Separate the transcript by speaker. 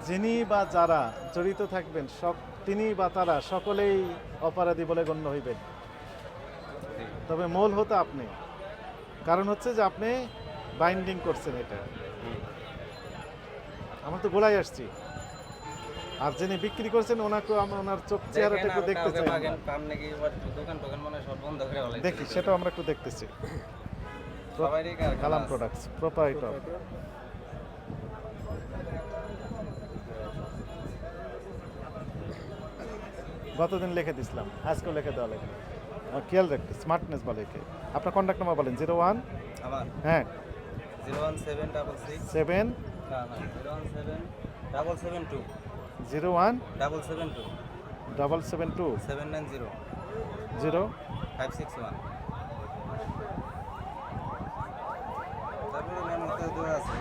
Speaker 1: যিনি বা যারা জড়িত থাকবেন তিনি বা তারা সকলেই অপরাধী বলে গণ্য হইবেন। তবে মূল হতো আপনি, কারণ হচ্ছে যে আপনি বাইন্ডিং করছেন এটা। আমরা তো গোড়ায় আসছি, আর যিনি বিক্রি করছেন ওনাকে ওনার চোখ চেহারাটা একটু দেখতে চাই। দেখি সেটাও আমরা একটু দেখতেছি। কালাম প্রোডাক্টস প্রোপাইটর। গতদিন লিখে দিছিলাম, আজকেও লিখে দেওয়া লাগে। আমার খেয়াল রাখতে স্মার্টনেস বলে একে। আপনার কন্ট্যাক্ট নাম্বার বলেন। 01
Speaker 2: আমার
Speaker 1: হ্যাঁ
Speaker 2: 01766
Speaker 1: 7
Speaker 2: না না 017 772
Speaker 1: 01
Speaker 2: 772
Speaker 1: 772
Speaker 2: 790
Speaker 1: 0
Speaker 2: 561 তারপরে মেমোতে দেওয়া আছে।